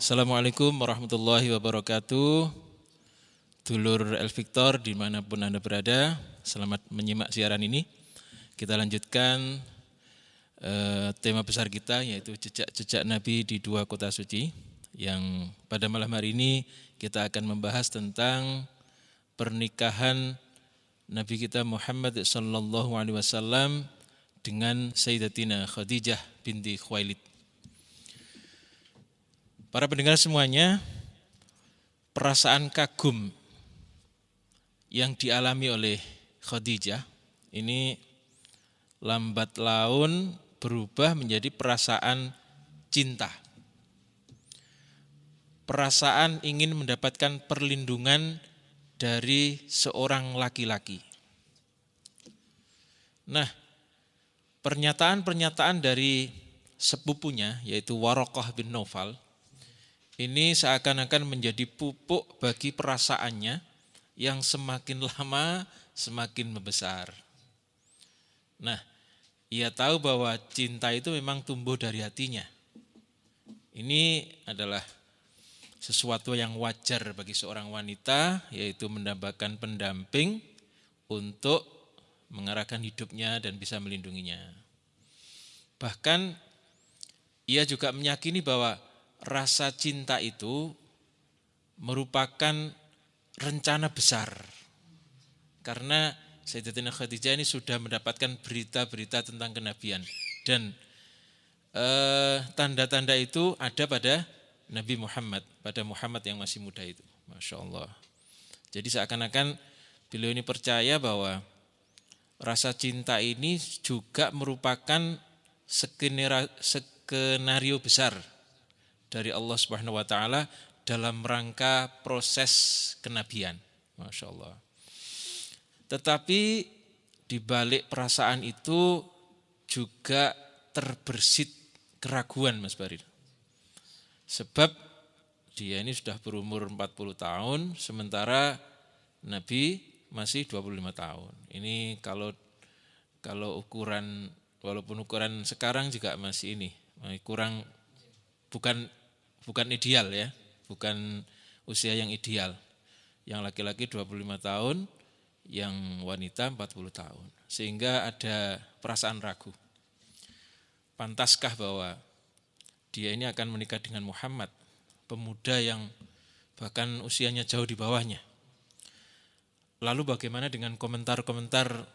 Assalamualaikum warahmatullahi wabarakatuh. Dulur El Victor dimanapun Anda berada, selamat menyimak siaran ini. Kita lanjutkan tema besar kita, yaitu jejak-jejak Nabi di dua kota suci. Yang pada malam hari ini kita akan membahas tentang pernikahan Nabi kita Muhammad sallallahu alaihi wasallam dengan Sayyidatina Khadijah binti Khuwailid. Para pendengar semuanya, perasaan kagum yang dialami oleh Khadijah ini lambat laun berubah menjadi perasaan cinta. Perasaan ingin mendapatkan perlindungan dari seorang laki-laki. Nah, pernyataan-pernyataan dari sepupunya yaitu Waraqah bin Naufal ini seakan-akan menjadi pupuk bagi perasaannya yang semakin lama semakin membesar. Nah, ia tahu bahwa cinta itu memang tumbuh dari hatinya. Ini adalah sesuatu yang wajar bagi seorang wanita, yaitu mendapatkan pendamping untuk mengarahkan hidupnya dan bisa melindunginya. Bahkan ia juga meyakini bahwa rasa cinta itu merupakan rencana besar. Karena Sayyidatina Khadijah ini sudah mendapatkan berita-berita tentang kenabian. Dan tanda-tanda itu ada pada Nabi Muhammad, pada Muhammad yang masih muda itu. Masya Allah. Jadi seakan-akan beliau ini percaya bahwa rasa cinta ini juga merupakan skenario besar dari Allah Subhanahu wa taala dalam rangka proses kenabian. Masya Allah. Tetapi di balik perasaan itu juga terbersit keraguan, Mas Barir. Sebab dia ini sudah berumur 40 tahun, sementara Nabi masih 25 tahun. Ini kalau ukuran, walaupun ukuran sekarang juga masih ini, kurang, bukan ideal ya, bukan usia yang ideal. Yang laki-laki 25 tahun, yang wanita 40 tahun. Sehingga ada perasaan ragu. Pantaskah bahwa dia ini akan menikah dengan Muhammad, pemuda yang bahkan usianya jauh di bawahnya. Lalu bagaimana dengan komentar-komentar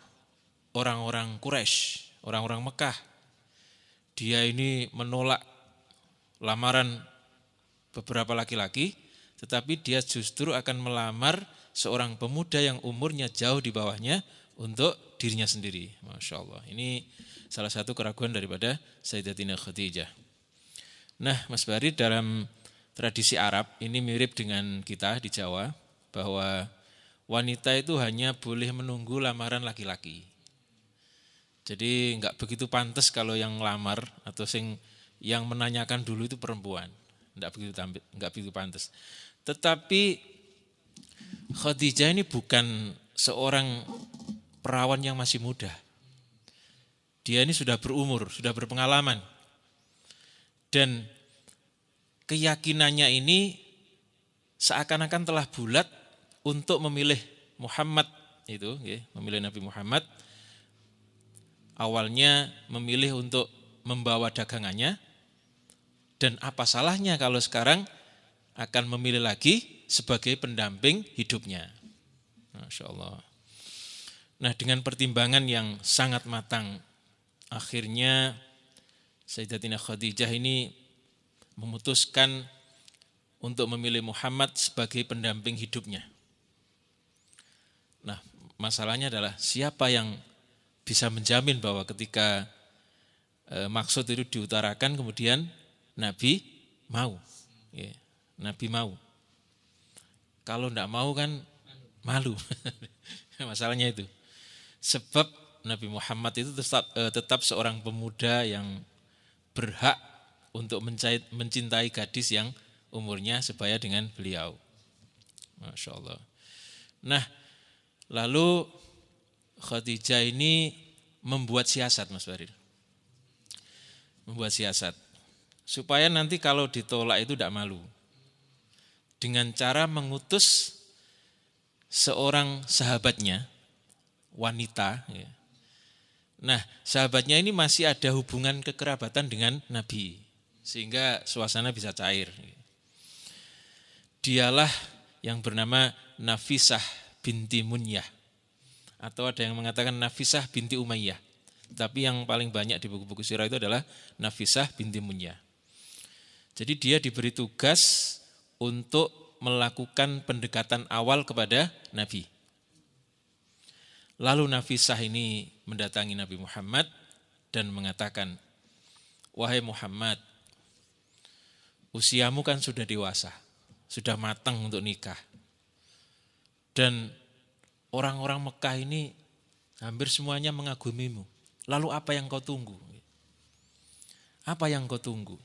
orang-orang Quraisy, orang-orang Mekah? Dia ini menolak lamaran beberapa laki-laki, tetapi dia justru akan melamar seorang pemuda yang umurnya jauh di bawahnya untuk dirinya sendiri. Masya Allah. Ini salah satu keraguan daripada Sayyidatina Khadijah. Nah, Mas Bari, dalam tradisi Arab ini mirip dengan kita di Jawa, bahwa wanita itu hanya boleh menunggu lamaran laki-laki. Jadi enggak begitu pantas kalau yang lamar atau yang menanyakan dulu itu perempuan. Enggak begitu pantas. Tetapi Khadijah ini bukan seorang perawan yang masih muda. Dia ini sudah berumur, sudah berpengalaman. Dan keyakinannya ini seakan-akan telah bulat untuk memilih Muhammad itu, memilih Nabi Muhammad. Awalnya memilih untuk membawa dagangannya, dan apa salahnya kalau sekarang akan memilih lagi sebagai pendamping hidupnya. Masya Allah. Nah, dengan pertimbangan yang sangat matang, akhirnya Sayyidatina Khadijah ini memutuskan untuk memilih Muhammad sebagai pendamping hidupnya. Nah, masalahnya adalah siapa yang bisa menjamin bahwa ketika maksud itu diutarakan kemudian Nabi mau. Ya, Nabi mau. Kalau tidak mau kan malu. Masalahnya itu. Sebab Nabi Muhammad itu tetap seorang pemuda yang berhak untuk mencintai gadis yang umurnya sebaya dengan beliau. Masya Allah. Nah, lalu Khadijah ini membuat siasat, Mas Barir. Membuat siasat. Supaya nanti kalau ditolak itu tidak malu. dengan cara mengutus seorang sahabatnya, wanita. Ya. Nah, sahabatnya ini masih ada hubungan kekerabatan dengan Nabi, sehingga suasana bisa cair. Dialah yang bernama Nafisah binti Munyah, atau ada yang mengatakan Nafisah binti Umayyah. Tapi yang paling banyak di buku-buku sirah itu adalah Nafisah binti Munyah. Jadi dia diberi tugas untuk melakukan pendekatan awal kepada Nabi. Lalu Nafisah ini mendatangi Nabi Muhammad dan mengatakan, "Wahai Muhammad, usiamu kan sudah dewasa, sudah matang untuk nikah. Dan orang-orang Mekah ini hampir semuanya mengagumimu. Lalu apa yang kau tunggu? Apa yang kau tunggu?"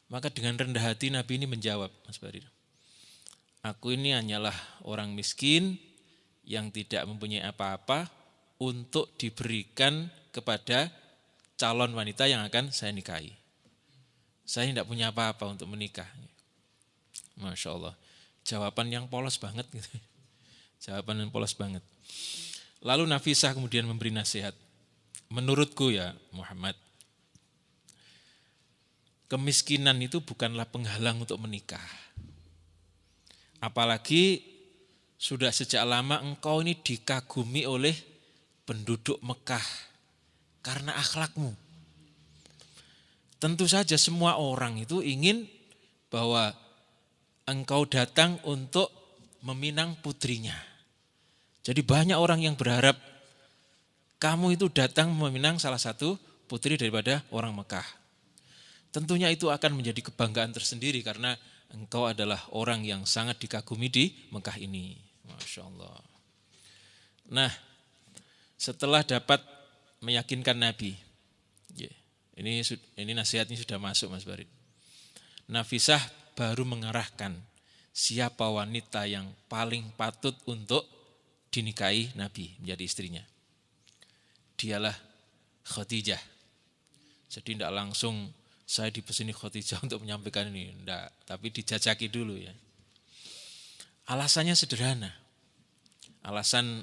Maka dengan rendah hati Nabi ini menjawab, Mas Barir, "Aku ini hanyalah orang miskin yang tidak mempunyai apa-apa untuk diberikan kepada calon wanita yang akan saya nikahi. Saya tidak punya apa-apa untuk menikah." Masya Allah, jawaban yang polos banget gitu. Jawaban yang polos banget. Lalu Nafisah kemudian memberi nasihat, "Menurutku ya Muhammad, kemiskinan itu bukanlah penghalang untuk menikah. Apalagi sudah sejak lama engkau ini dikagumi oleh penduduk Mekah karena akhlakmu. Tentu saja semua orang itu ingin bahwa engkau datang untuk meminang putrinya. Jadi banyak orang yang berharap kamu itu datang meminang salah satu putri daripada orang Mekah. Tentunya itu akan menjadi kebanggaan tersendiri karena engkau adalah orang yang sangat dikagumi di Mekah ini." Masya Allah. Nah, setelah dapat meyakinkan Nabi, ini nasihatnya sudah masuk Mas Barid. Nafisah baru mengarahkan siapa wanita yang paling patut untuk dinikahi Nabi menjadi istrinya. Dialah Khadijah. Jadi tidak langsung saya dipesini Khadijah untuk menyampaikan ini, tidak, tapi dijajaki dulu ya. Alasannya sederhana. Alasan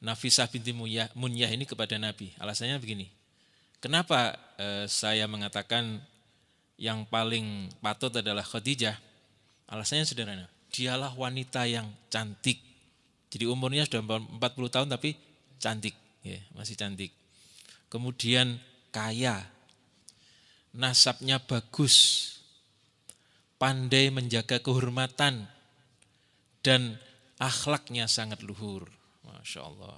Nafisah binti Munyah ini kepada Nabi. Alasannya begini. Kenapa saya mengatakan yang paling patut adalah Khadijah? Alasannya sederhana. Dialah wanita yang cantik. Jadi umurnya sudah 40 tahun tapi cantik, ya, masih cantik. Kemudian kaya. Nasabnya bagus. Pandai menjaga kehormatan dan akhlaknya sangat luhur. Masya Allah.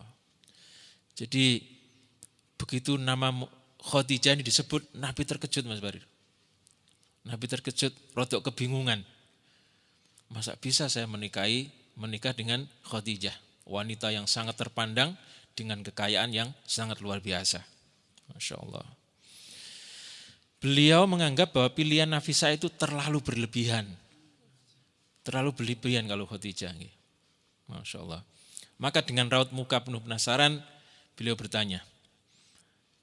Jadi begitu nama Khadijah ini disebut, Nabi terkejut Mas Barir. Nabi terkejut, rodok kebingungan. Masa bisa saya menikah dengan Khadijah, wanita yang sangat terpandang dengan kekayaan yang sangat luar biasa. Masya Allah. Beliau menganggap bahwa pilihan Nafisah itu terlalu berlebihan. Terlalu berlebihan kalau Khadijah. Masya Allah. Maka dengan raut muka penuh penasaran, beliau bertanya,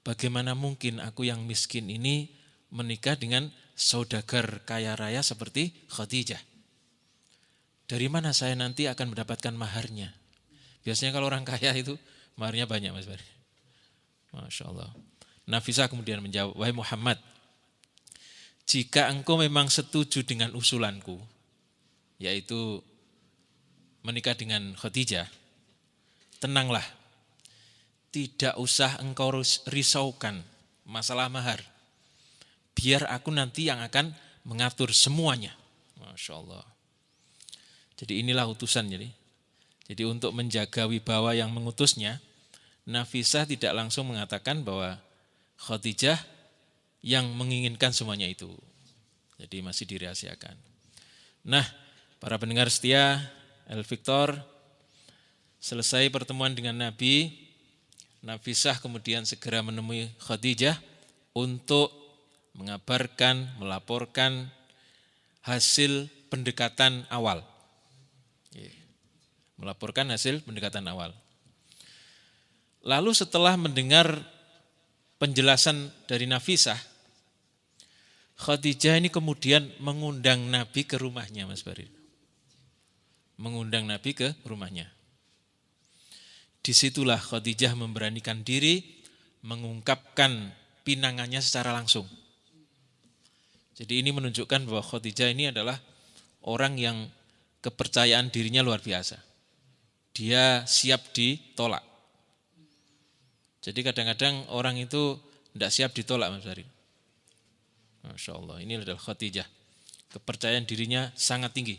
"Bagaimana mungkin aku yang miskin ini menikah dengan saudagar kaya raya seperti Khadijah? Dari mana saya nanti akan mendapatkan maharnya?" Biasanya kalau orang kaya itu maharnya banyak Mas Bari. Masya Allah. Nafisah kemudian menjawab, "Wahai Muhammad, jika engkau memang setuju dengan usulanku, yaitu menikah dengan Khadijah, tenanglah, tidak usah engkau risaukan masalah mahar. Biar aku nanti yang akan mengatur semuanya." Masya Allah. Jadi inilah utusan. Jadi untuk menjaga wibawa yang mengutusnya, Nafisah tidak langsung mengatakan bahwa Khadijah yang menginginkan semuanya itu. Jadi masih dirahasiakan. Nah, para pendengar setia El Victor, selesai pertemuan dengan Nabi, Nafisah kemudian segera menemui Khadijah untuk mengabarkan, melaporkan hasil pendekatan awal. Melaporkan hasil pendekatan awal. Lalu setelah mendengar penjelasan dari Nafisah, Khadijah ini kemudian mengundang Nabi ke rumahnya, Mas Barid. Mengundang Nabi ke rumahnya. Disitulah Khadijah memberanikan diri mengungkapkan pinangannya secara langsung. Jadi ini menunjukkan bahwa Khadijah ini adalah orang yang kepercayaan dirinya luar biasa. Dia siap ditolak. Jadi kadang-kadang orang itu tidak siap ditolak, Mas Barid. Masya Allah, ini adalah Khadijah. Kepercayaan dirinya sangat tinggi.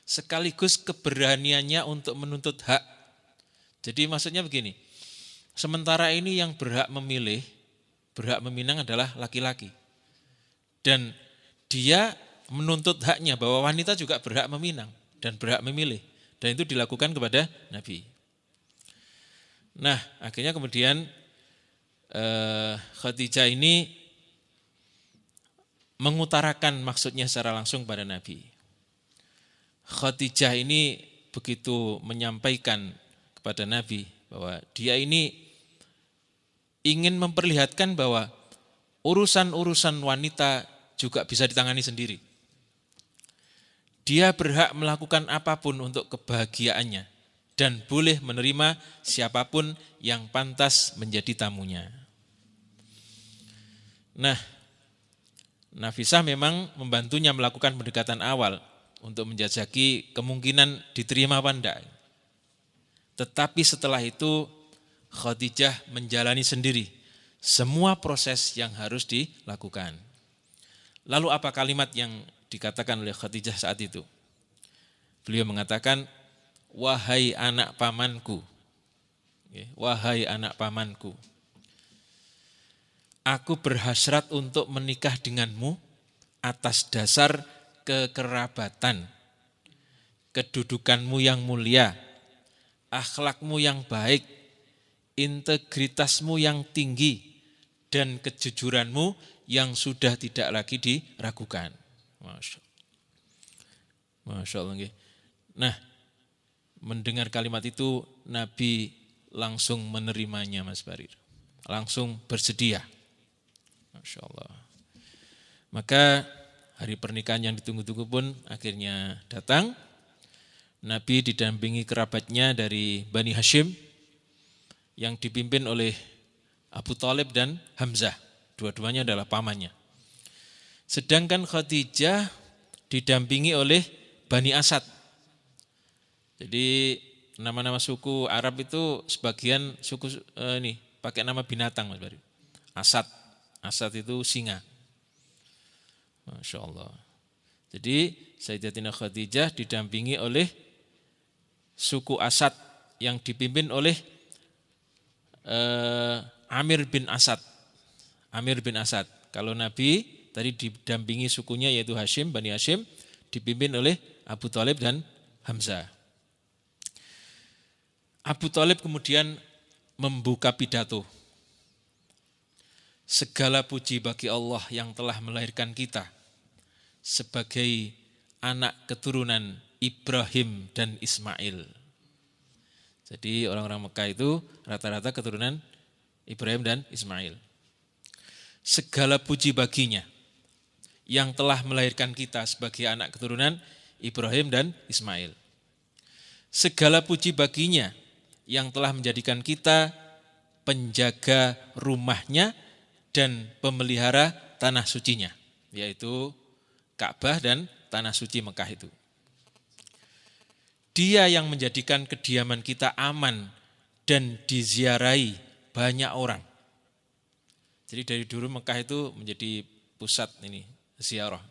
Sekaligus keberaniannya untuk menuntut hak. Jadi maksudnya begini, sementara ini yang berhak memilih, berhak meminang adalah laki-laki. Dan dia menuntut haknya bahwa wanita juga berhak meminang dan berhak memilih. Dan itu dilakukan kepada Nabi. Nah, akhirnya kemudian Khadijah ini mengutarakan maksudnya secara langsung pada Nabi. Khadijah ini begitu menyampaikan kepada Nabi bahwa dia ini ingin memperlihatkan bahwa urusan-urusan wanita juga bisa ditangani sendiri. Dia berhak melakukan apapun untuk kebahagiaannya dan boleh menerima siapapun yang pantas menjadi tamunya. Nah, Nafisah memang membantunya melakukan pendekatan awal untuk menjajaki kemungkinan diterima apa enggak. Tetapi setelah itu Khadijah menjalani sendiri semua proses yang harus dilakukan. Lalu apa kalimat yang dikatakan oleh Khadijah saat itu? Beliau mengatakan, wahai anak pamanku, wahai anak pamanku, aku berhasrat untuk menikah denganmu atas dasar kekerabatan, kedudukanmu yang mulia, akhlakmu yang baik, integritasmu yang tinggi, dan kejujuranmu yang sudah tidak lagi diragukan. Masya Allah. Nah, mendengar kalimat itu Nabi langsung menerimanya, Mas Barir. Langsung bersedia. Masya Allah. Maka hari pernikahan yang ditunggu-tunggu pun akhirnya datang. Nabi didampingi kerabatnya dari Bani Hashim yang dipimpin oleh Abu Thalib dan Hamzah. Dua-duanya adalah pamannya. Sedangkan Khadijah didampingi oleh Bani Asad. Jadi nama-nama suku Arab itu sebagian suku ini pakai nama binatang, Mas Bari. Asad. Asad itu singa. Masya Allah. Jadi Sayyidatina Khadijah didampingi oleh suku Asad yang dipimpin oleh Amir bin Asad. Amir bin Asad. Kalau Nabi tadi didampingi sukunya yaitu Hashim, Bani Hashim, dipimpin oleh Abu Thalib dan Hamzah. Abu Thalib kemudian membuka pidato. Segala puji bagi Allah yang telah melahirkan kita sebagai anak keturunan Ibrahim dan Ismail. Jadi orang-orang Mekah itu rata-rata keturunan Ibrahim dan Ismail. Segala puji baginya yang telah melahirkan kita sebagai anak keturunan Ibrahim dan Ismail. Segala puji baginya yang telah menjadikan kita penjaga rumahnya dan pemelihara tanah sucinya, yaitu Ka'bah dan tanah suci Mekah itu. Dia yang menjadikan kediaman kita aman dan diziarahi banyak orang. Jadi dari dulu Mekah itu menjadi pusat ini ziarah.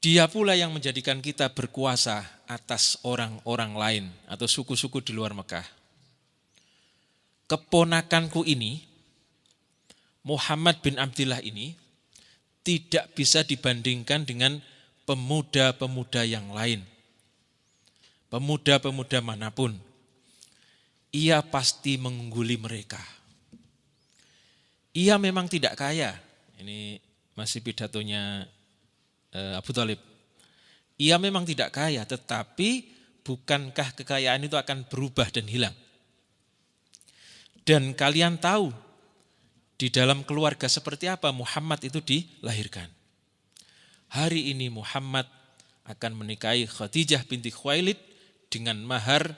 Dia pula yang menjadikan kita berkuasa atas orang-orang lain atau suku-suku di luar Mekah. Keponakanku ini, Muhammad bin Abdillah ini, tidak bisa dibandingkan dengan pemuda-pemuda yang lain. Pemuda-pemuda manapun, ia pasti mengungguli mereka. Ia memang tidak kaya. Ini masih pidatonya Abu Thalib. Ia memang tidak kaya, tetapi bukankah kekayaan itu akan berubah dan hilang? Dan kalian tahu, di dalam keluarga seperti apa Muhammad itu dilahirkan. Hari ini Muhammad akan menikahi Khadijah binti Khuwailid dengan mahar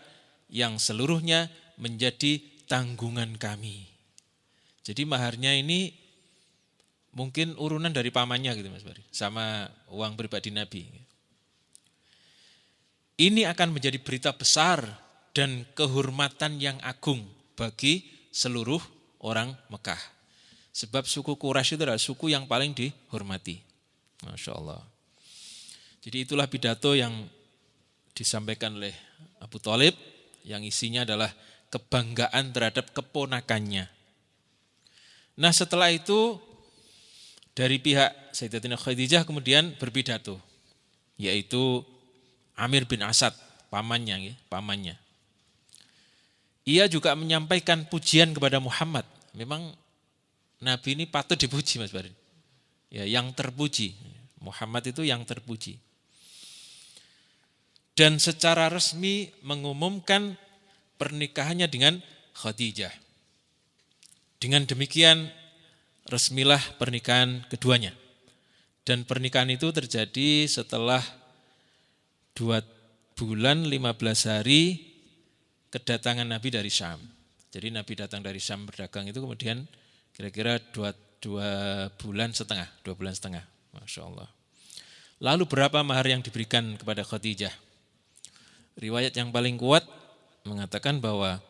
yang seluruhnya menjadi tanggungan kami. Jadi maharnya ini mungkin urunan dari pamannya gitu Mas Bari, sama uang pribadi Nabi. Ini akan menjadi berita besar dan kehormatan yang agung bagi seluruh orang Mekah. Sebab suku Quraisy itu adalah suku yang paling dihormati. Masya Allah. Jadi itulah pidato yang disampaikan oleh Abu Thalib yang isinya adalah kebanggaan terhadap keponakannya. Nah setelah itu dari pihak Sayyidatina Khadijah kemudian berpidato, yaitu Amir bin Asad, pamannya. Ia juga menyampaikan pujian kepada Muhammad. Memang Nabi ini patut dipuji Mas Barin. Ya, yang terpuji. Muhammad itu yang terpuji. Dan secara resmi mengumumkan pernikahannya dengan Khadijah. Dengan demikian resmilah pernikahan keduanya. Dan pernikahan itu terjadi setelah 2 bulan 15 hari kedatangan Nabi dari Syam. Jadi Nabi datang dari Syam berdagang itu kemudian kira-kira 2 bulan setengah. Masya Allah. Lalu berapa mahar yang diberikan kepada Khadijah? Riwayat yang paling kuat mengatakan bahwa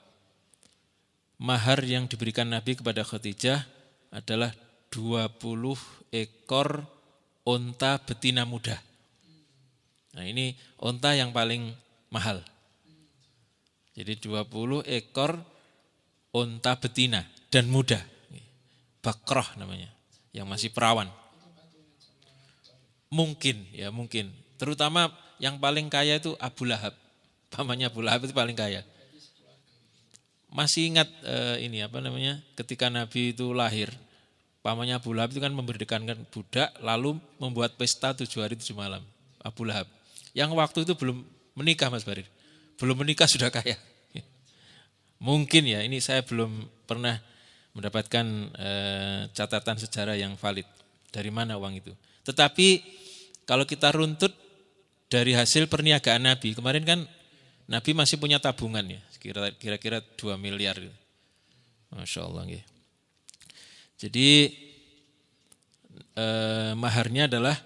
mahar yang diberikan Nabi kepada Khadijah adalah 20 ekor unta betina muda. Nah ini unta yang paling mahal. Jadi 20 ekor unta betina dan muda. Bakrah namanya, yang masih perawan. Mungkin. Terutama yang paling kaya itu Abu Lahab. Pamannya Abu Lahab itu paling kaya. Masih ingat ketika Nabi itu lahir, pamannya Abu Lahab itu kan memerdekakan budak, lalu membuat pesta 7 hari 7 malam. Abu Lahab. Yang waktu itu belum menikah Mas Barir. Belum menikah sudah kaya. Mungkin ya, ini saya belum pernah mendapatkan catatan sejarah yang valid. Dari mana uang itu. Tetapi kalau kita runtut dari hasil perniagaan Nabi, kemarin kan Nabi masih punya tabungan ya, kira-kira 2 miliar. Masya Allah. Ya. Jadi maharnya adalah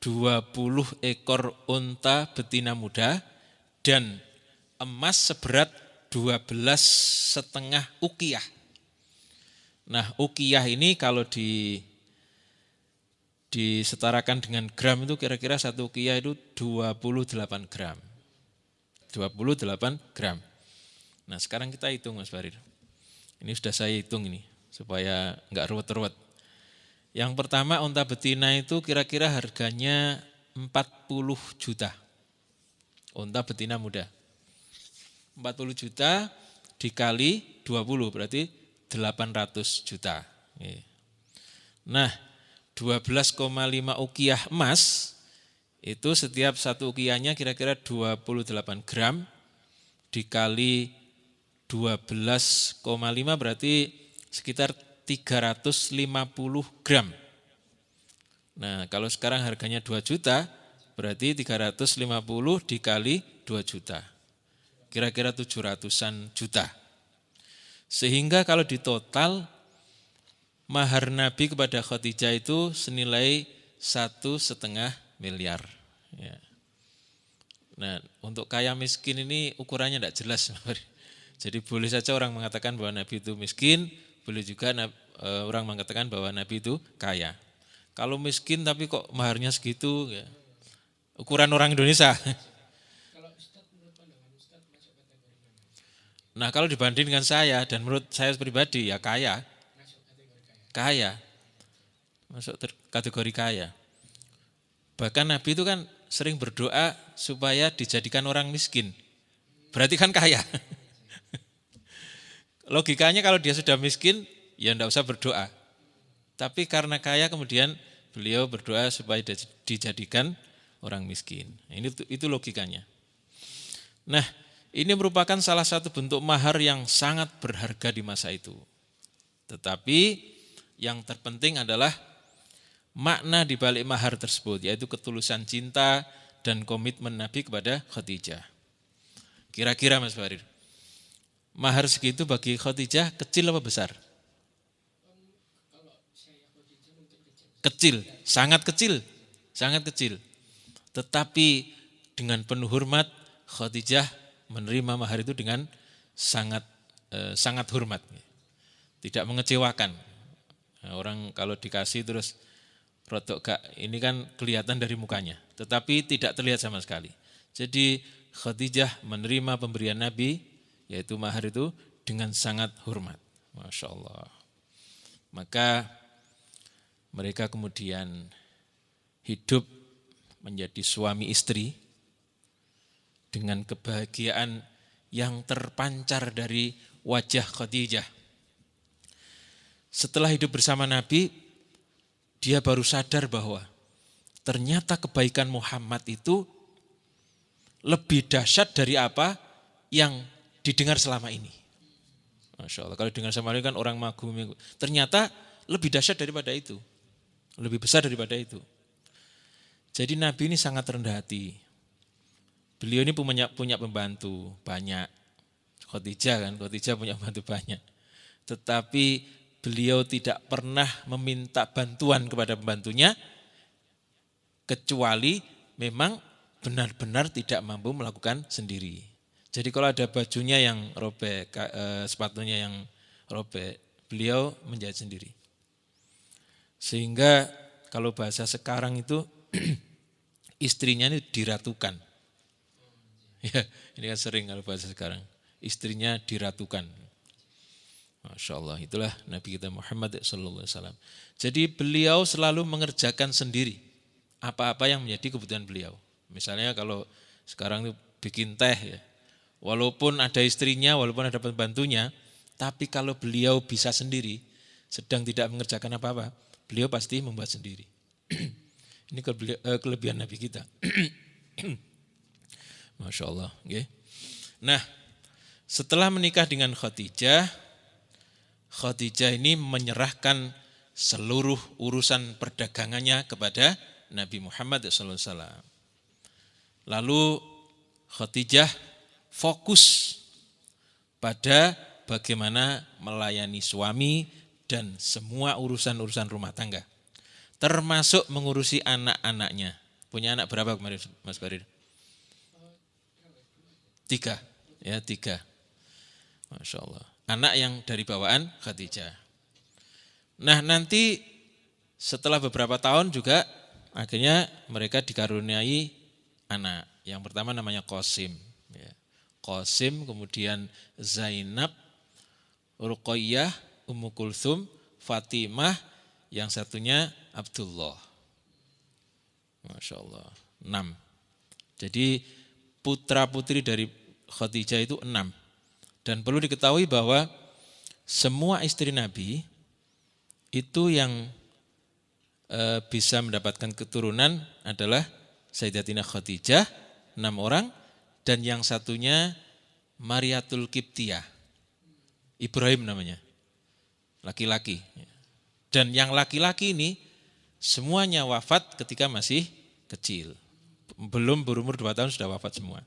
20 ekor unta betina muda dan emas seberat 12,5 ukiyah. Nah ukiyah ini kalau disetarakan dengan gram itu kira-kira 1 ukiyah itu 28 gram. 28 gram. Nah sekarang kita hitung Mas Barir. Ini sudah saya hitung ini supaya enggak ruwet-ruwet. Yang pertama unta betina itu kira-kira harganya 40 juta. Unta betina muda. 40 juta dikali 20 berarti 800 juta. Nah 12,5 ukiyah emas itu setiap 1 ukiyahnya kira-kira 28 gram dikali 12,5 berarti sekitar 350 gram. Nah kalau sekarang harganya 2 juta berarti 350 dikali 2 juta. Kira-kira 700-an juta. Sehingga kalau ditotal mahar Nabi kepada Khadijah itu senilai 1,5 miliar. Ya. Nah untuk kaya miskin ini ukurannya tidak jelas. Jadi boleh saja orang mengatakan bahwa Nabi itu miskin, boleh juga orang mengatakan bahwa Nabi itu kaya. Kalau miskin tapi kok maharnya segitu, ya. Ukuran orang Indonesia. Nah kalau dibanding dengan saya dan menurut saya pribadi ya kaya. Kaya. Masuk kategori kaya. Bahkan Nabi itu kan sering berdoa supaya dijadikan orang miskin. Berarti kan kaya. Logikanya kalau dia sudah miskin, ya enggak usah berdoa. Tapi karena kaya kemudian beliau berdoa supaya dijadikan orang miskin. Itu logikanya. Nah, ini merupakan salah satu bentuk mahar yang sangat berharga di masa itu. Tetapi Yang terpenting adalah makna di balik mahar tersebut, yaitu ketulusan cinta dan komitmen Nabi kepada Khadijah. Kira-kira Mas Farid, mahar segitu bagi Khadijah kecil apa besar? Kecil, sangat kecil, sangat kecil. Tetapi dengan penuh hormat Khadijah menerima mahar itu dengan sangat hormat, tidak mengecewakan. Nah, orang kalau dikasih terus rodok gak, ini kan kelihatan dari mukanya, tetapi tidak terlihat sama sekali. Jadi Khadijah menerima pemberian Nabi, yaitu mahar itu dengan sangat hormat. Masya Allah. Maka mereka kemudian hidup menjadi suami istri dengan kebahagiaan yang terpancar dari wajah Khadijah. Setelah hidup bersama Nabi, dia baru sadar bahwa ternyata kebaikan Muhammad itu lebih dahsyat dari apa yang didengar selama ini. Masya Allah, kalau dengar selama ini kan orang mengagumi. Ternyata lebih dahsyat daripada itu. Lebih besar daripada itu. Jadi Nabi ini sangat rendah hati. Beliau ini punya pembantu banyak. Khadijah punya pembantu banyak. Tetapi beliau tidak pernah meminta bantuan kepada pembantunya, kecuali memang benar-benar tidak mampu melakukan sendiri. Jadi kalau ada bajunya yang robek, sepatunya yang robek, beliau menjahit sendiri. Sehingga kalau bahasa sekarang itu istrinya ini diratukan. Ya, ini kan sering kalau bahasa sekarang. Istrinya diratukan. Masya Allah, itulah Nabi kita Muhammad SAW. Jadi beliau selalu mengerjakan sendiri apa-apa yang menjadi kebutuhan beliau. Misalnya kalau sekarang itu bikin teh ya, walaupun ada istrinya, walaupun ada pembantunya, tapi kalau beliau bisa sendiri, sedang tidak mengerjakan apa-apa, beliau pasti membuat sendiri. Ini kelebihan Nabi kita. Masya Allah. Okay. Nah, setelah menikah dengan Khadijah ini menyerahkan seluruh urusan perdagangannya kepada Nabi Muhammad SAW. Lalu Khadijah fokus pada bagaimana melayani suami dan semua urusan-urusan rumah tangga. Termasuk mengurusi anak-anaknya. Punya anak berapa kemarin Mas Farid? 3. Ya, 3. Masya Allah. Anak yang dari bawaan Khadijah. Nah nanti setelah beberapa tahun juga akhirnya mereka dikaruniai anak. Yang pertama namanya Qasim. Ya. Qasim, kemudian Zainab, Ruqayyah, Ummu Kulthum, Fatimah, yang satunya Abdullah. Masya Allah. 6. Jadi putra putri dari Khadijah itu 6. Dan perlu diketahui bahwa semua istri Nabi itu yang bisa mendapatkan keturunan adalah Sayyidatina Khadijah 6 orang, dan yang satunya Mariatul Qibtiyah, Ibrahim namanya, laki-laki. Dan yang laki-laki ini semuanya wafat ketika masih kecil, belum berumur 2 tahun sudah wafat semua.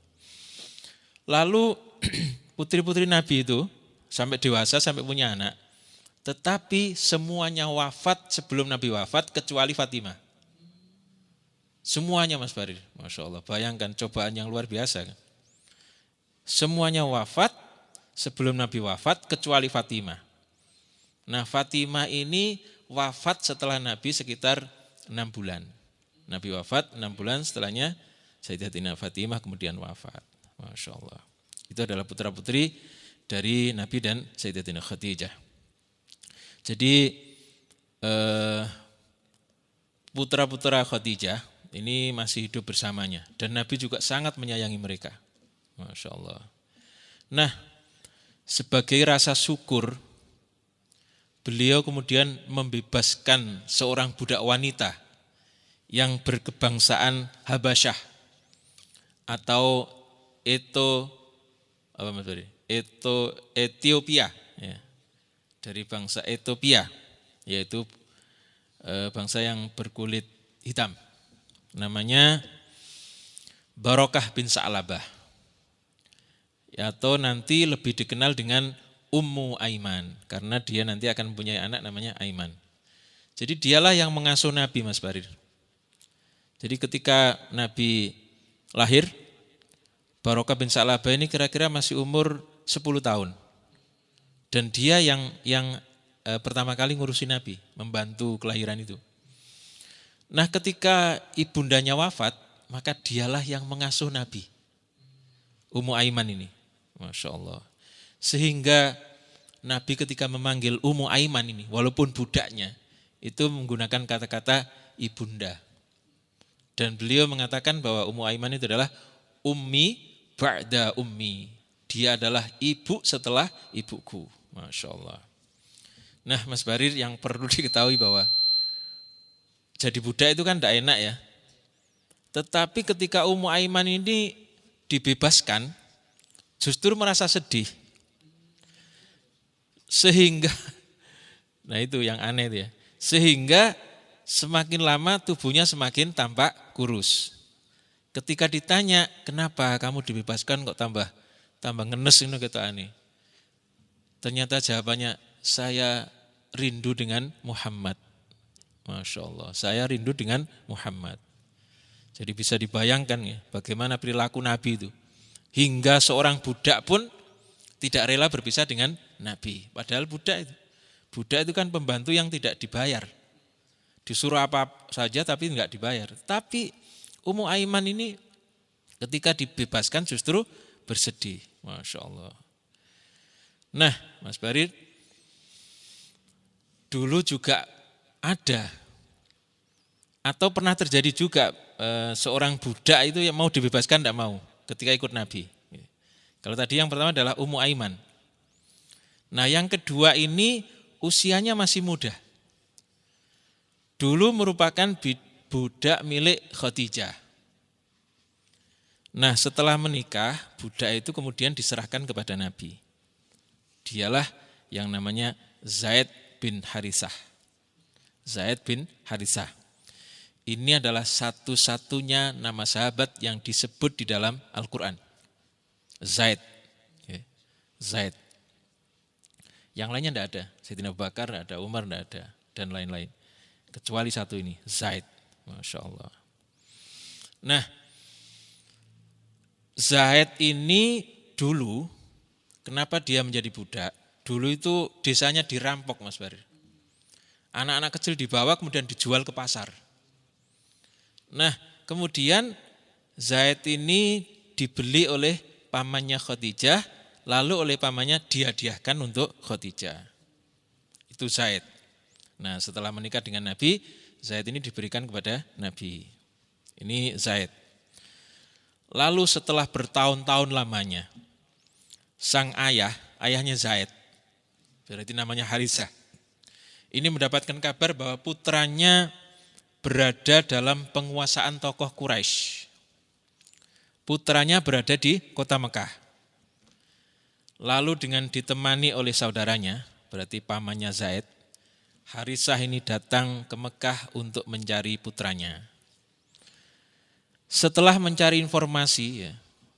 Lalu putri-putri Nabi itu sampai dewasa, sampai punya anak, tetapi semuanya wafat sebelum Nabi wafat kecuali Fatimah. Semuanya Mas Farid, Masya Allah, bayangkan cobaan yang luar biasa kan? Semuanya wafat sebelum Nabi wafat kecuali Fatimah. Nah Fatimah ini wafat setelah Nabi sekitar 6 bulan. Nabi wafat 6 bulan, setelahnya Sayyidatina Fatimah kemudian wafat. Masya Allah. Itu adalah putra-putri dari Nabi dan Sayyidatina Khadijah. Jadi putra-putra Khadijah ini masih hidup bersamanya. Dan Nabi juga sangat menyayangi mereka. Masya Allah. Nah, sebagai rasa syukur, beliau kemudian membebaskan seorang budak wanita yang berkebangsaan Habasyah atau Ethiopia, ya, dari bangsa Ethiopia. yaitu bangsa yang berkulit hitam. Namanya Barokah bin Sa'labah. Atau nanti lebih dikenal dengan Ummu Aiman, karena dia nanti akan mempunyai anak namanya Aiman. Jadi dialah yang mengasuh Nabi, Mas Barir. Jadi ketika Nabi lahir, Barokah bin Sa'labah ini kira-kira masih umur 10 tahun. Dan dia yang pertama kali ngurusi Nabi, membantu kelahiran itu. Nah ketika ibundanya wafat, maka dialah yang mengasuh Nabi. Ummu Aiman ini. Masya Allah. Sehingga Nabi ketika memanggil Ummu Aiman ini, walaupun budaknya, itu menggunakan kata-kata ibunda. Dan beliau mengatakan bahwa Ummu Aiman itu adalah ummi ba'da ummi. Dia adalah ibu setelah ibuku. Masya Allah. Nah Mas Barir, yang perlu diketahui bahwa jadi budak itu kan tidak enak ya. Tetapi ketika Ummu Aiman ini dibebaskan, justru merasa sedih. Sehingga, nah itu yang aneh itu ya. Sehingga semakin lama tubuhnya semakin tampak kurus. Ketika ditanya, kenapa kamu dibebaskan kok tambah ngenes ini kata aneh. Ternyata jawabannya, saya rindu dengan Muhammad. Masya Allah, saya rindu dengan Muhammad. Jadi bisa dibayangkan ya, bagaimana perilaku Nabi itu. Hingga seorang budak pun tidak rela berpisah dengan Nabi. Padahal budak itu kan pembantu yang tidak dibayar. Disuruh apa saja tapi enggak dibayar. Tapi Ummu Aiman ini ketika dibebaskan justru bersedih. Masya Allah. Nah Mas Barir, dulu juga ada atau pernah terjadi juga seorang budak itu yang mau dibebaskan tidak mau ketika ikut Nabi. Kalau tadi yang pertama adalah Ummu Aiman. Nah yang kedua ini usianya masih muda. Dulu merupakan budak milik Khadijah. Nah setelah menikah, budak itu kemudian diserahkan kepada Nabi. Dialah yang namanya Zaid bin Harithah. Zaid bin Harithah. Ini adalah satu-satunya nama sahabat yang disebut di dalam Al-Quran. Zaid. Zaid. Yang lainnya tidak ada. Sayyidina Abu Bakar tidak ada, Umar tidak ada, dan lain-lain. Kecuali satu ini, Zaid. Masya Allah. Nah, Zaid ini dulu, kenapa dia menjadi budak? Dulu itu desanya dirampok Mas Barir. Anak-anak kecil dibawa kemudian dijual ke pasar. Nah, kemudian Zaid ini dibeli oleh pamannya Khadijah, lalu oleh pamannya dihadiahkan untuk Khadijah. Itu Zaid. Nah, setelah menikah dengan Nabi, Zaid ini diberikan kepada Nabi. Ini Zaid. Lalu setelah bertahun-tahun lamanya, sang ayahnya Zaid, berarti namanya Harithah, ini mendapatkan kabar bahwa putranya berada dalam penguasaan tokoh Quraisy. Putranya berada di kota Mekah. Lalu dengan ditemani oleh saudaranya, berarti pamannya Zaid, Harithah ini datang ke Mekah untuk mencari putranya. Setelah mencari informasi,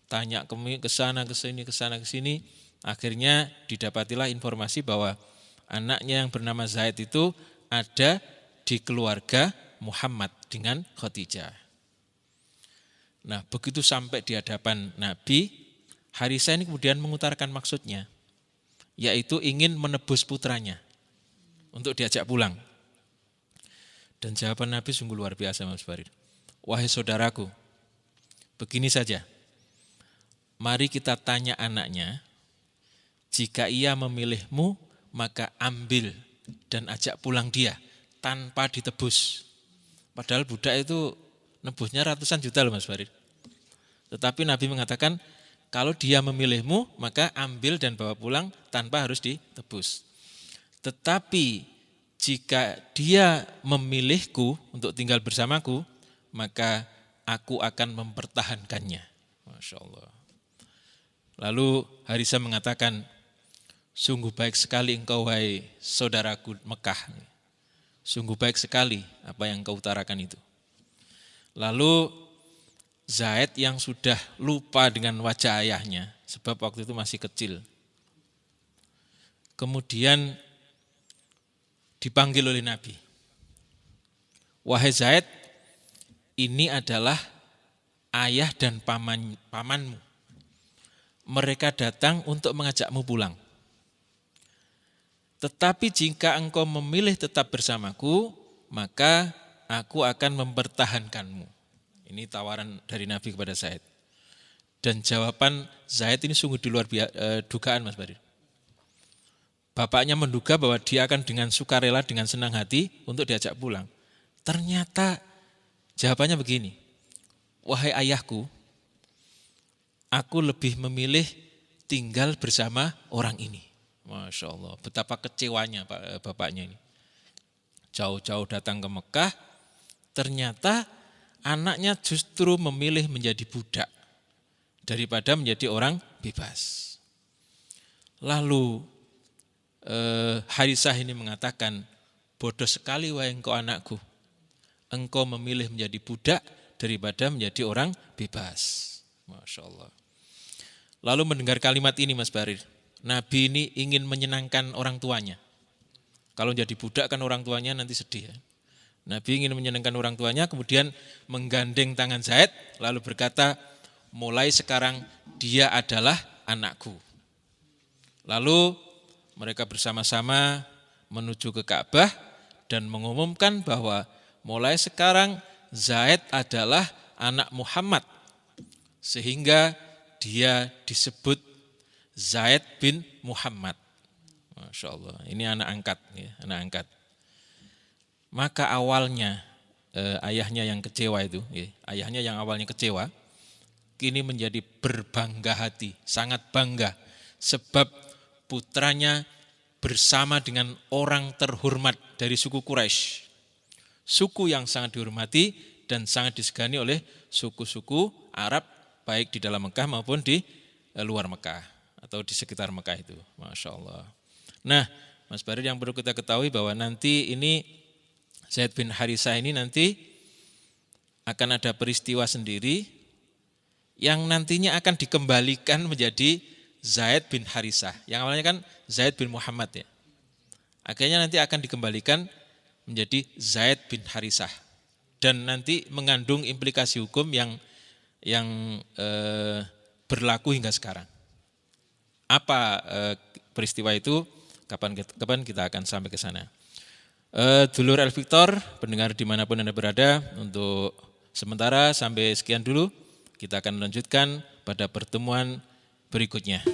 tanya ke sana, ke sini, akhirnya didapatilah informasi bahwa anaknya yang bernama Zaid itu ada di keluarga Muhammad dengan Khadijah. Nah, begitu sampai di hadapan Nabi, Harithah ini kemudian mengutarakan maksudnya, yaitu ingin menebus putranya untuk diajak pulang. Dan jawaban Nabi sungguh luar biasa Mas Farid. Wahai saudaraku, begini saja, mari kita tanya anaknya, jika ia memilihmu, maka ambil dan ajak pulang dia tanpa ditebus. Padahal budak itu nebusnya ratusan juta loh Mas Farid. Tetapi Nabi mengatakan, kalau dia memilihmu, maka ambil dan bawa pulang tanpa harus ditebus. Tetapi jika dia memilihku untuk tinggal bersamaku, maka aku akan mempertahankannya. Masya Allah. Lalu Harithah mengatakan, sungguh baik sekali engkau wahai saudaraku Mekah. Sungguh baik sekali apa yang kau utarakan itu. Lalu Zaid yang sudah lupa dengan wajah ayahnya, sebab waktu itu masih kecil. Kemudian dipanggil oleh Nabi. Wahai Zaid, ini adalah ayah dan pamanmu. Mereka datang untuk mengajakmu pulang. Tetapi jika engkau memilih tetap bersamaku, maka aku akan mempertahankanmu. Ini tawaran dari Nabi kepada Zaid. Dan jawaban Zaid ini sungguh di luar dugaan, Mas Barir. Bapaknya menduga bahwa dia akan dengan sukarela, dengan senang hati untuk diajak pulang. Ternyata jawabannya begini, wahai ayahku, aku lebih memilih tinggal bersama orang ini. Masya Allah, betapa kecewanya bapaknya ini. Jauh-jauh datang ke Mekah, ternyata anaknya justru memilih menjadi budak daripada menjadi orang bebas. Lalu Harisah ini mengatakan, bodoh sekali wahai engkau anakku, engkau memilih menjadi budak daripada menjadi orang bebas. Masya Allah. Lalu mendengar kalimat ini Mas Barir, Nabi ini ingin menyenangkan orang tuanya. Kalau jadi budak kan orang tuanya nanti sedih ya. Nabi ingin menyenangkan orang tuanya, kemudian menggandeng tangan Zaid, lalu berkata, mulai sekarang dia adalah anakku. Lalu mereka bersama-sama menuju ke Ka'bah dan mengumumkan bahwa mulai sekarang Zaid adalah anak Muhammad. Sehingga dia disebut Zaid bin Muhammad. Masya Allah, ini anak angkat. Ya, anak angkat. Maka awalnya ayahnya yang kecewa itu, ayahnya yang awalnya kecewa, kini menjadi berbangga hati, sangat bangga. Sebab putranya bersama dengan orang terhormat dari suku Quraisy. Suku yang sangat dihormati dan sangat disegani oleh suku-suku Arab, baik di dalam Mekah maupun di luar Mekah atau di sekitar Mekah itu. Masya Allah. Nah, Mas Barir, yang perlu kita ketahui bahwa nanti ini Zaid bin Harisah ini nanti akan ada peristiwa sendiri yang nantinya akan dikembalikan menjadi Zaid bin Harisah. Yang awalnya kan Zaid bin Muhammad ya. Akhirnya nanti akan dikembalikan menjadi Zaid bin Harisah. Dan nanti mengandung implikasi hukum yang berlaku hingga sekarang. Apa peristiwa itu? Kapan kita akan sampai ke sana? Dulur El Victor, pendengar dimanapun Anda berada, untuk sementara sampai sekian dulu. Kita akan melanjutkan pada pertemuan berikutnya.